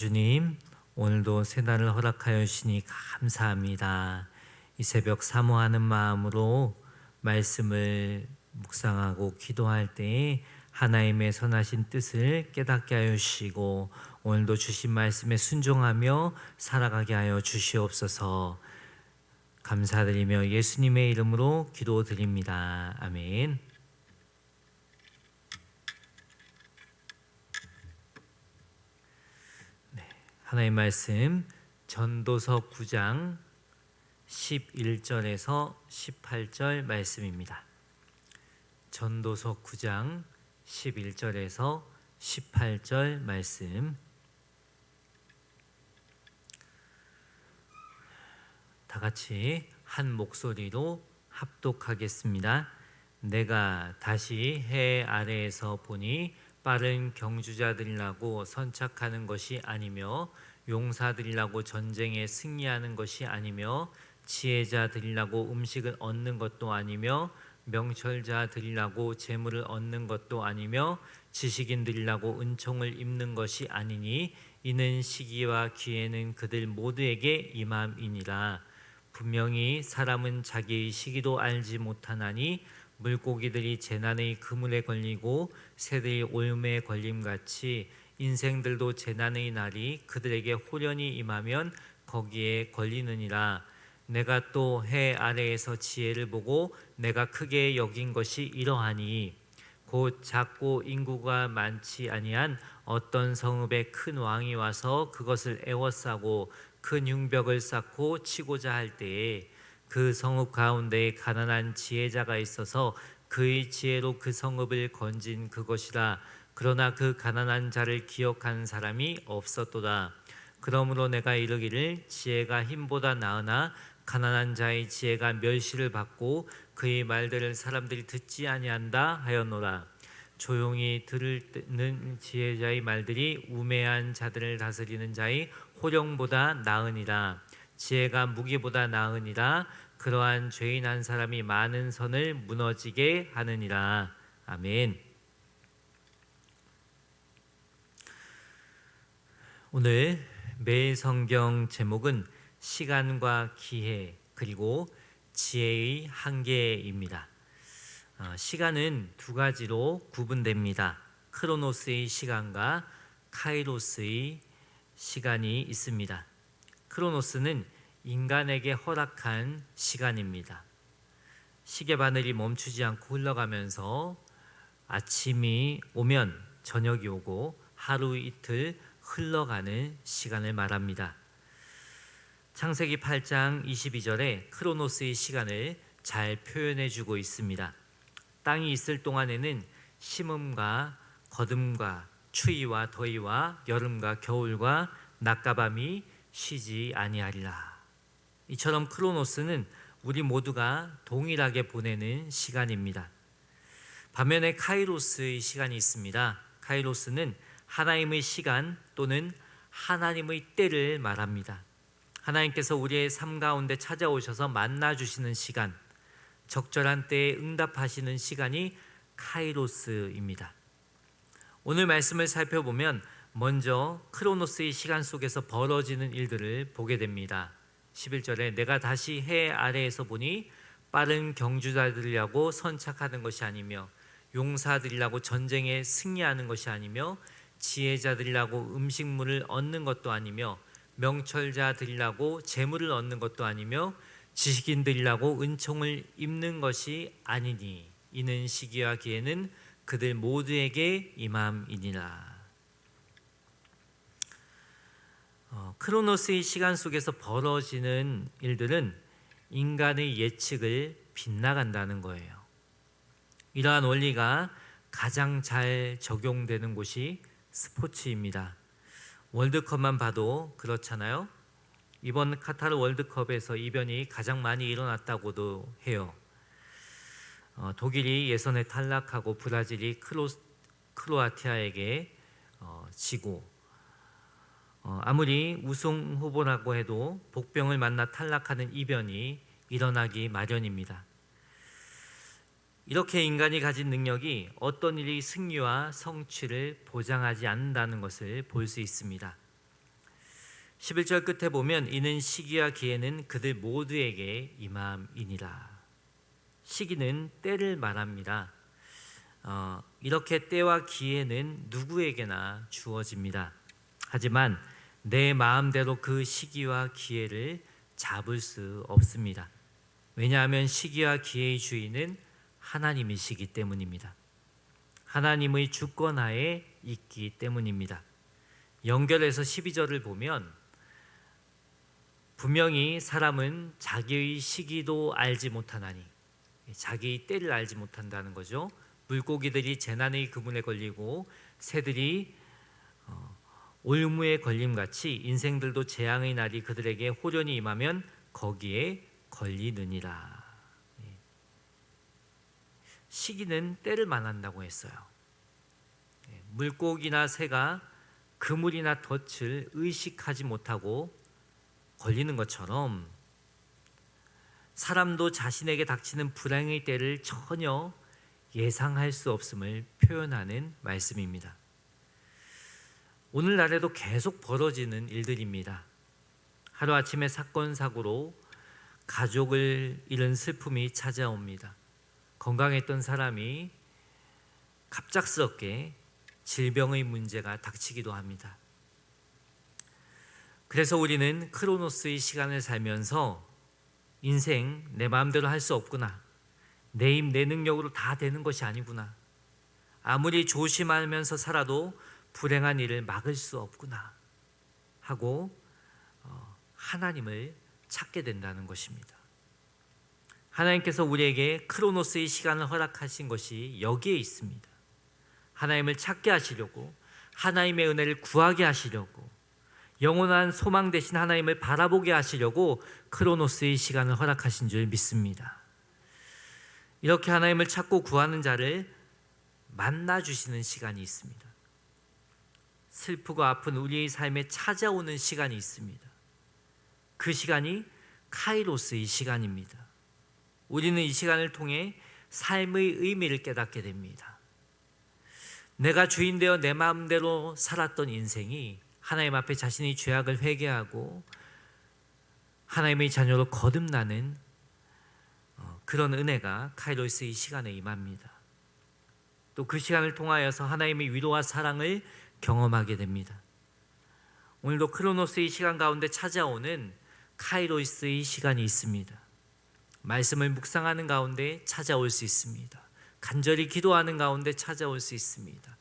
주님, 오늘도 새날을 허락하여 주시니 감사합니다. 이 새벽 사모하는 마음으로 말씀을 묵상하고 기도할 때에 하나님의 선하신 뜻을 깨닫게 하여 주시고 오늘도 주신 말씀에 순종하며 살아가게 하여 주시옵소서. 감사드리며 예수님의 이름으로 기도드립니다. 아멘. 하나님 말씀 전도서 9장 11절에서 18절 말씀입니다. 전도서 9장 11절에서 18절 말씀, 다 같이 한 목소리로 합독하겠습니다. 내가 다시 해 아래에서 보니 빠른 경주자들이라고 선착하는 것이 아니며 용사들이라고 전쟁에 승리하는 것이 아니며 지혜자들이라고 음식을 얻는 것도 아니며 명철자들이라고 재물을 얻는 것도 아니며 지식인들이라고 은총을 입는 것이 아니니 이는 시기와 기회는 그들 모두에게 임함이니라. 분명히 사람은 자기의 시기도 알지 못하나니 물고기들이 재난의 그물에 걸리고 새들이 오염에 걸림같이 인생들도 재난의 날이 그들에게 홀연히 임하면 거기에 걸리느니라. 내가 또 해 아래에서 지혜를 보고 내가 크게 여긴 것이 이러하니 곧 작고 인구가 많지 아니한 어떤 성읍에 큰 왕이 와서 그것을 에워싸고 큰 흉벽을 쌓고 치고자 할 때에 그 성읍 가운데에 가난한 지혜자가 있어서 그의 지혜로 그 성읍을 건진 그것이라. 그러나 그 가난한 자를 기억하는 사람이 없었도다. 그러므로 내가 이르기를 지혜가 힘보다 나으나 가난한 자의 지혜가 멸시를 받고 그의 말들을 사람들이 듣지 아니한다 하였노라. 조용히 듣는 지혜자의 말들이 우매한 자들을 다스리는 자의 호령보다 나으니라. 지혜가 무기보다 나으니라. 그러한 죄인 한 사람이 많은 선을 무너지게 하느니라. 아멘. 오늘 매일 성경 제목은 시간과 기회 그리고 지혜의 한계입니다. 시간은 두 가지로 구분됩니다. 크로노스의 시간과 카이로스의 시간이 있습니다. 크로노스는 인간에게 허락한 시간입니다. 시계바늘이 멈추지 않고 흘러가면서 아침이 오면 저녁이 오고 하루 이틀 흘러가는 시간을 말합니다. 창세기 8장 22절에 크로노스의 시간을 잘 표현해 주고 있습니다. 땅이 있을 동안에는 심음과 거둠과 추위와 더위와 여름과 겨울과 낮과 밤이 쉬지 아니하리라. 이처럼 크로노스는 우리 모두가 동일하게 보내는 시간입니다. 반면에 카이로스의 시간이 있습니다. 카이로스는 하나님의 시간 또는 하나님의 때를 말합니다. 하나님께서 우리의 삶 가운데 찾아오셔서 만나주시는 시간, 적절한 때에 응답하시는 시간이 카이로스입니다. 오늘 말씀을 살펴보면 먼저 크로노스의 시간 속에서 벌어지는 일들을 보게 됩니다. 11절에 내가 다시 해 아래에서 보니 빠른 경주자들이라고 선착하는 것이 아니며 용사들이라고 전쟁에 승리하는 것이 아니며 지혜자들이라고 음식물을 얻는 것도 아니며 명철자들이라고 재물을 얻는 것도 아니며 지식인들이라고 은총을 입는 것이 아니니 이는 시기와 기회는 그들 모두에게 임함이니라. 크로노스의 시간 속에서 벌어지는 일들은 인간의 예측을 빗나간다는 거예요. 이러한 원리가 가장 잘 적용되는 곳이 스포츠입니다. 월드컵만 봐도 그렇잖아요. 이번 카타르 월드컵에서 이변이 가장 많이 일어났다고도 해요. 독일이 예선에 탈락하고 브라질이 크로아티아에게 지고 아무리 우승 후보라고 해도 복병을 만나 탈락하는 이변이 일어나기 마련입니다. 이렇게 인간이 가진 능력이 어떤 일이 승리와 성취를 보장하지 않는다는 것을 볼 수 있습니다. 11절 끝에 보면 이는 시기와 기회는 그들 모두에게 임함이니라. 시기는 때를 말합니다. 이렇게 때와 기회는 누구에게나 주어집니다. 하지만 내 마음대로 그 시기와 기회를 잡을 수 없습니다. 왜냐하면 시기와 기회의 주인은 하나님이시기 때문입니다. 하나님의 주권하에 있기 때문입니다. 연결해서 12절을 보면 분명히 사람은 자기의 시기도 알지 못하나니, 자기의 때를 알지 못한다는 거죠. 물고기들이 재난의 그물에 걸리고 새들이 올무에 걸림같이 인생들도 재앙의 날이 그들에게 호련히 임하면 거기에 걸리느니라. 시기는 때를 말한다고 했어요. 물고기나 새가 그물이나 덫을 의식하지 못하고 걸리는 것처럼 사람도 자신에게 닥치는 불행의 때를 전혀 예상할 수 없음을 표현하는 말씀입니다. 오늘날에도 계속 벌어지는 일들입니다. 하루아침에 사건 사고로 가족을 잃은 슬픔이 찾아옵니다. 건강했던 사람이 갑작스럽게 질병의 문제가 닥치기도 합니다. 그래서 우리는 크로노스의 시간을 살면서 인생 내 마음대로 할 수 없구나, 내 힘, 내 능력으로 다 되는 것이 아니구나, 아무리 조심하면서 살아도 불행한 일을 막을 수 없구나 하고 하나님을 찾게 된다는 것입니다. 하나님께서 우리에게 크로노스의 시간을 허락하신 것이 여기에 있습니다. 하나님을 찾게 하시려고, 하나님의 은혜를 구하게 하시려고, 영원한 소망 되신 하나님을 바라보게 하시려고 크로노스의 시간을 허락하신 줄 믿습니다. 이렇게 하나님을 찾고 구하는 자를 만나주시는 시간이 있습니다. 슬프고 아픈 우리의 삶에 찾아오는 시간이 있습니다. 그 시간이 카이로스의 시간입니다. 우리는 이 시간을 통해 삶의 의미를 깨닫게 됩니다. 내가 주인 되어 내 마음대로 살았던 인생이 하나님 앞에 자신의 죄악을 회개하고 하나님의 자녀로 거듭나는 그런 은혜가 카이로스의 시간에 임합니다. 또 그 시간을 통하여서 하나님의 위로와 사랑을 경험하게 됩니다. 오늘도 크로노스의 시간 가운데 찾아오는 카이로스의 시간이 있습니다. 말씀을 묵상하는 가운데 찾아올 수 있습니다. 간절히 기도하는 가운데 찾아올 수 있습니다.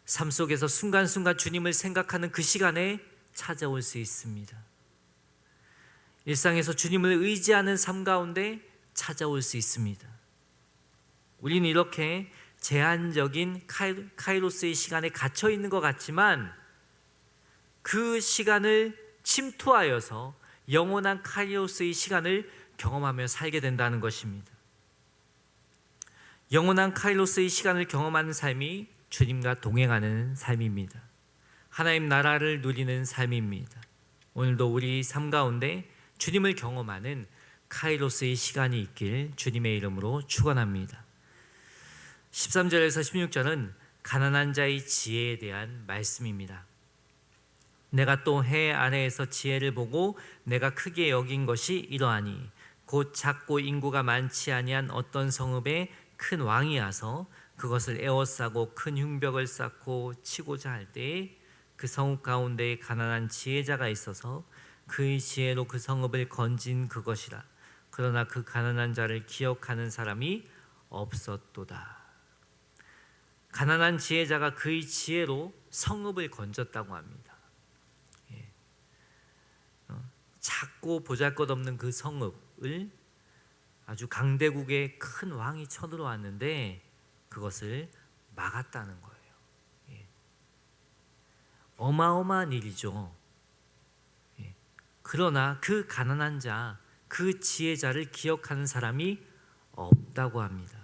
삶 속에서 순간순간 주님을 생각하는 그 시간에 찾아올 수 있습니다. 일상에서 주님을 의지하는 삶 가운데 찾아올 수 있습니다. 우리는 이렇게 제한적인 카이로스의 시간에 갇혀 있는 것 같지만 그 시간을 침투하여서 영원한 카이로스의 시간을 경험하며 살게 된다는 것입니다. 영원한 카이로스의 시간을 경험하는 삶이 주님과 동행하는 삶입니다. 하나님 나라를 누리는 삶입니다. 오늘도 우리 삶 가운데 주님을 경험하는 카이로스의 시간이 있길 주님의 이름으로 축원합니다. 13절에서 16절은 가난한 자의 지혜에 대한 말씀입니다. 내가 또 해 아래에서 지혜를 보고 내가 크게 여긴 것이 이러하니 곧 작고 인구가 많지 아니한 어떤 성읍에 큰 왕이 와서 그것을 에워싸고 큰 흉벽을 쌓고 치고자 할 때에 그 성읍 가운데에 가난한 지혜자가 있어서 그의 지혜로 그 성읍을 건진 그것이라. 그러나 그 가난한 자를 기억하는 사람이 없었도다. 가난한 지혜자가 그의 지혜로 성읍을 건졌다고 합니다. 작고 보잘것없는 그 성읍을 아주 강대국의 큰 왕이 쳐들어왔는데 그것을 막았다는 거예요. 어마어마한 일이죠. 그러나 그 가난한 자, 그 지혜자를 기억하는 사람이 없다고 합니다.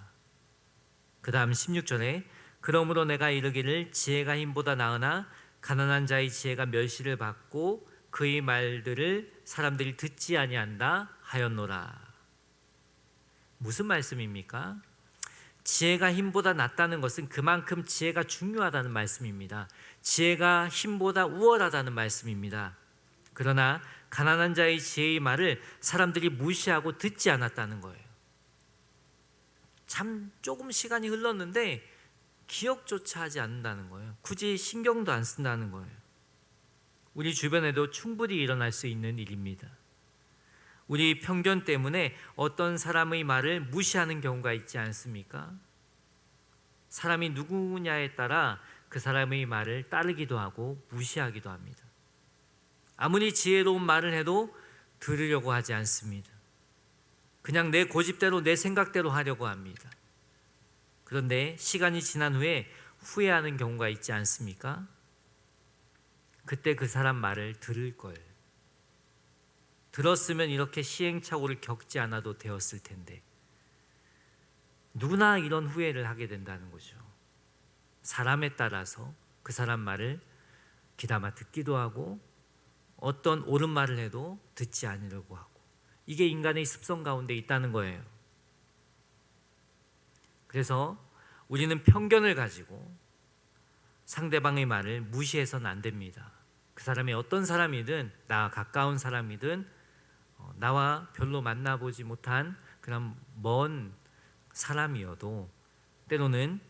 그 다음 16절에 그러므로 내가 이르기를 지혜가 힘보다 나으나 가난한 자의 지혜가 멸시를 받고 그의 말들을 사람들이 듣지 아니한다 하였노라. 무슨 말씀입니까? 지혜가 힘보다 낫다는 것은 그만큼 지혜가 중요하다는 말씀입니다. 지혜가 힘보다 우월하다는 말씀입니다. 그러나 가난한 자의 지혜의 말을 사람들이 무시하고 듣지 않았다는 거예요. 참 조금 시간이 흘렀는데 기억조차 하지 않는다는 거예요. 굳이 신경도 안 쓴다는 거예요. 우리 주변에도 충분히 일어날 수 있는 일입니다. 우리 편견 때문에 어떤 사람의 말을 무시하는 경우가 있지 않습니까? 사람이 누구냐에 따라 그 사람의 말을 따르기도 하고 무시하기도 합니다. 아무리 지혜로운 말을 해도 들으려고 하지 않습니다. 그냥 내 고집대로 내 생각대로 하려고 합니다. 그런데 시간이 지난 후에 후회하는 경우가 있지 않습니까? 그때 그 사람 말을 들을 걸. 들었으면 이렇게 시행착오를 겪지 않아도 되었을 텐데. 누구나 이런 후회를 하게 된다는 거죠. 사람에 따라서 그 사람 말을 귀담아 듣기도 하고 어떤 옳은 말을 해도 듣지 않으려고 하고, 이게 인간의 습성 가운데 있다는 거예요. 그래서 우리는 편견을 가지고 상대방의 말을 무시해서는 안 됩니다. 그 사람이 어떤 사람이든, 나와 가까운 사람이든, 나와 별로 만나보지 못한 그런 먼 사람이어도 때로는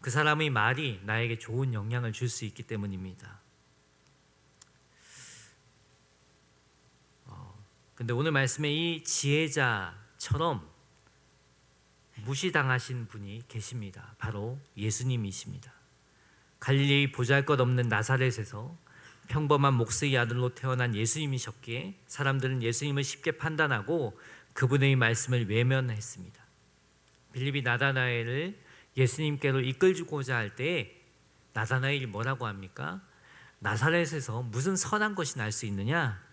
그 사람의 말이 나에게 좋은 영향을 줄 수 있기 때문입니다. 근데 오늘 말씀에 이 지혜자처럼 무시당하신 분이 계십니다. 바로 예수님이십니다. 갈릴리 보잘것없는 나사렛에서 평범한 목수의 아들로 태어난 예수님이셨기에 사람들은 예수님을 쉽게 판단하고 그분의 말씀을 외면했습니다. 빌립이 나다나엘을 예수님께로 이끌고자 할 때 나다나엘이 뭐라고 합니까? 나사렛에서 무슨 선한 것이 날 수 있느냐?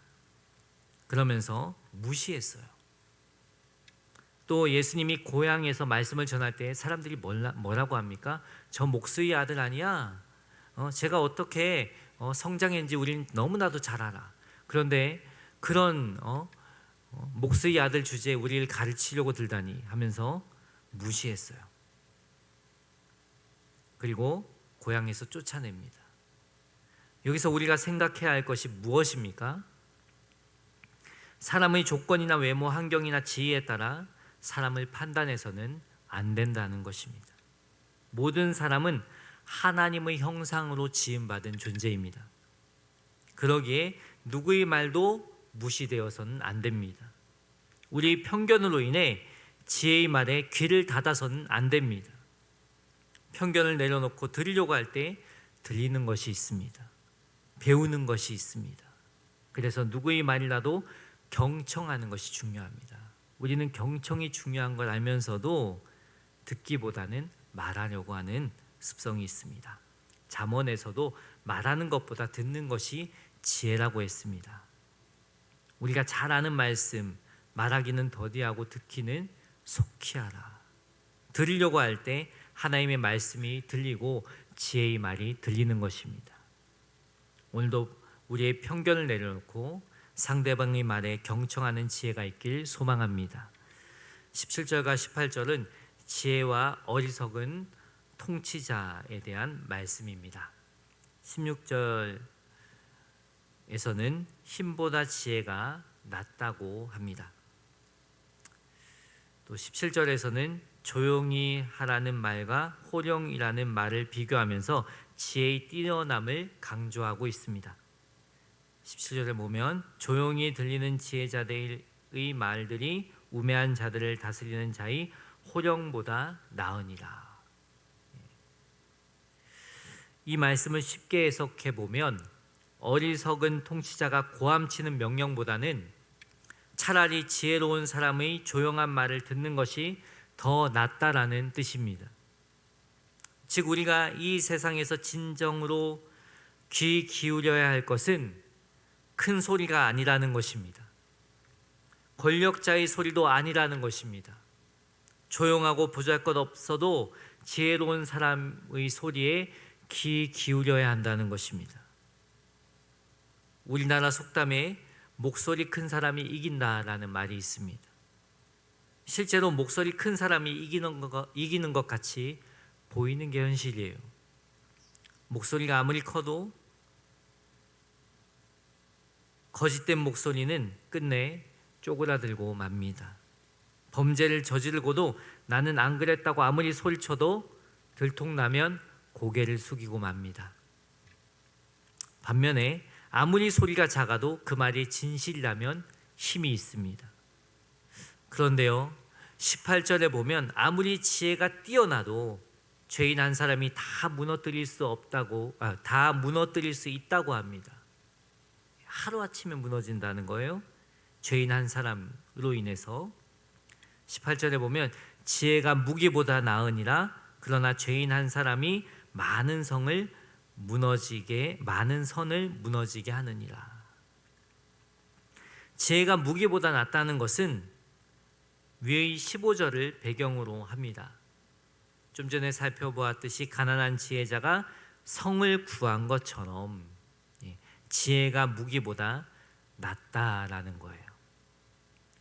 그러면서 무시했어요. 또 예수님이 고향에서 말씀을 전할 때 사람들이 뭐라고 합니까? 저 목수의 아들 아니야? 제가 어떻게 성장했는지 우리는 너무나도 잘 알아. 그런데 그런 목수의 아들 주제에 우리를 가르치려고 들다니 하면서 무시했어요. 그리고 고향에서 쫓아냅니다. 여기서 우리가 생각해야 할 것이 무엇입니까? 사람의 조건이나 외모, 환경이나 지위에 따라 사람을 판단해서는 안 된다는 것입니다. 모든 사람은 하나님의 형상으로 지음받은 존재입니다. 그러기에 누구의 말도 무시되어서는 안 됩니다. 우리 편견으로 인해 지혜의 말에 귀를 닫아서는 안 됩니다. 편견을 내려놓고 들으려고 할 때 들리는 것이 있습니다. 배우는 것이 있습니다. 그래서 누구의 말이라도 경청하는 것이 중요합니다. 우리는 경청이 중요한 걸 알면서도 듣기보다는 말하려고 하는 습성이 있습니다. 잠언에서도 말하는 것보다 듣는 것이 지혜라고 했습니다. 우리가 잘 아는 말씀, 말하기는 더디하고 듣기는 속히 하라. 들으려고 할 때 하나님의 말씀이 들리고 지혜의 말이 들리는 것입니다. 오늘도 우리의 편견을 내려놓고 상대방의 말에 경청하는 지혜가 있길 소망합니다. 17절과 18절은 지혜와 어리석은 통치자에 대한 말씀입니다. 16절에서는 힘보다 지혜가 낫다고 합니다. 또 17절에서는 조용히 하라는 말과 호령이라는 말을 비교하면서 지혜의 뛰어남을 강조하고 있습니다. 17절에 보면 조용히 들리는 지혜자들의 말들이 우매한 자들을 다스리는 자의 호령보다 나으니라. 이 말씀을 쉽게 해석해 보면 어리석은 통치자가 고함치는 명령보다는 차라리 지혜로운 사람의 조용한 말을 듣는 것이 더 낫다라는 뜻입니다. 즉 우리가 이 세상에서 진정으로 귀 기울여야 할 것은 큰 소리가 아니라는 것입니다. 권력자의 소리도 아니라는 것입니다. 조용하고 보잘것없어도 지혜로운 사람의 소리에 귀 기울여야 한다는 것입니다. 우리나라 속담에 목소리 큰 사람이 이긴다라는 말이 있습니다. 실제로 목소리 큰 사람이 이기는 것 같이 보이는 게 현실이에요. 목소리가 아무리 커도 거짓된 목소리는 끝내 쪼그라들고 맙니다. 범죄를 저지르고도 나는 안 그랬다고 아무리 소리쳐도 들통나면 고개를 숙이고 맙니다. 반면에 아무리 소리가 작아도 그 말이 진실이라면 힘이 있습니다. 그런데요, 18절에 보면 아무리 지혜가 뛰어나도 죄인 한 사람이 다 무너뜨릴 수 있다고 합니다. 하루아침에 무너진다는 거예요. 죄인 한 사람으로 인해서. 18절에 보면 지혜가 무기보다 나으니라. 그러나 죄인 한 사람이 많은 선을 무너지게 하느니라. 지혜가 무기보다 낫다는 것은 위의 15절을 배경으로 합니다. 좀 전에 살펴보았듯이 가난한 지혜자가 성을 구한 것처럼 지혜가 무기보다 낫다라는 거예요.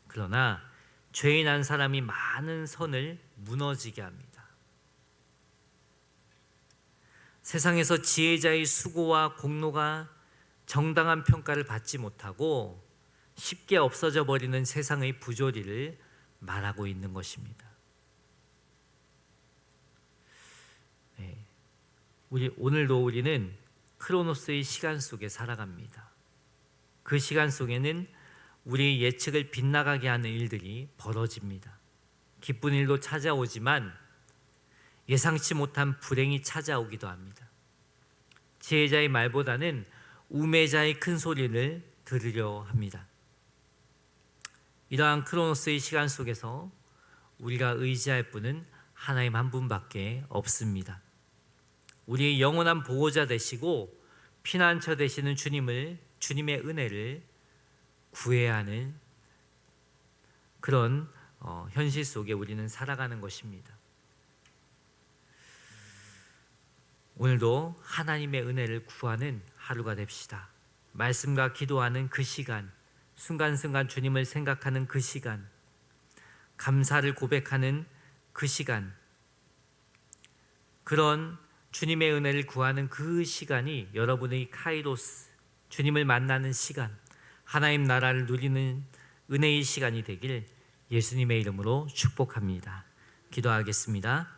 그러나 죄인 한 사람이 많은 선을 무너지게 합니다. 세상에서 지혜자의 수고와 공로가 정당한 평가를 받지 못하고 쉽게 없어져 버리는 세상의 부조리를 말하고 있는 것입니다. 오늘도 우리는 크로노스의 시간 속에 살아갑니다. 그 시간 속에는 우리의 예측을 빗나가게 하는 일들이 벌어집니다. 기쁜 일도 찾아오지만 예상치 못한 불행이 찾아오기도 합니다. 지혜자의 말보다는 우매자의 큰 소리를 들으려 합니다. 이러한 크로노스의 시간 속에서 우리가 의지할 분은 하나님 한 분밖에 없습니다. 우리의 영원한 보호자 되시고 피난처 되시는 주님의 은혜를 구해야 하는 그런 현실 속에 우리는 살아가는 것입니다. 오늘도 하나님의 은혜를 구하는 하루가 됩시다. 말씀과 기도하는 그 시간, 순간순간 주님을 생각하는 그 시간, 감사를 고백하는 그 시간, 그런 주님의 은혜를 구하는 그 시간이 여러분의 카이로스, 주님을 만나는 시간, 하나님 나라를 누리는 은혜의 시간이 되길 예수님의 이름으로 축복합니다. 기도하겠습니다.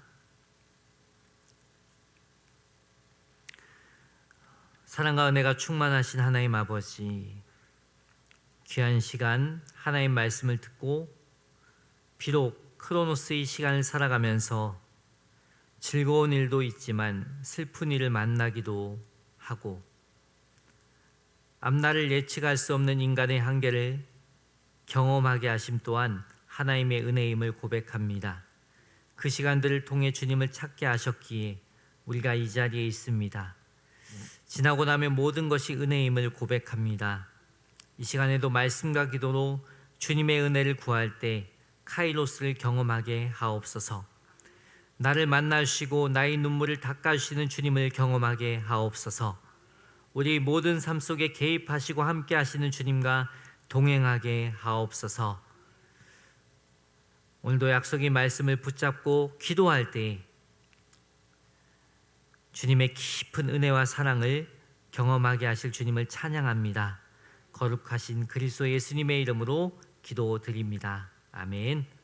사랑과 은혜가 충만하신 하나님 아버지, 귀한 시간 하나님 말씀을 듣고 비록 크로노스의 시간을 살아가면서 즐거운 일도 있지만 슬픈 일을 만나기도 하고 앞날을 예측할 수 없는 인간의 한계를 경험하게 하심 또한 하나님의 은혜임을 고백합니다. 그 시간들을 통해 주님을 찾게 하셨기에 우리가 이 자리에 있습니다. 지나고 나면 모든 것이 은혜임을 고백합니다. 이 시간에도 말씀과 기도로 주님의 은혜를 구할 때 카이로스를 경험하게 하옵소서. 나를 만나시고 나의 눈물을 닦아주시는 주님을 경험하게 하옵소서. 우리 모든 삶 속에 개입하시고 함께 하시는 주님과 동행하게 하옵소서. 오늘도 약속의 말씀을 붙잡고 기도할 때 주님의 깊은 은혜와 사랑을 경험하게 하실 주님을 찬양합니다. 거룩하신 그리스도 예수님의 이름으로 기도드립니다. 아멘.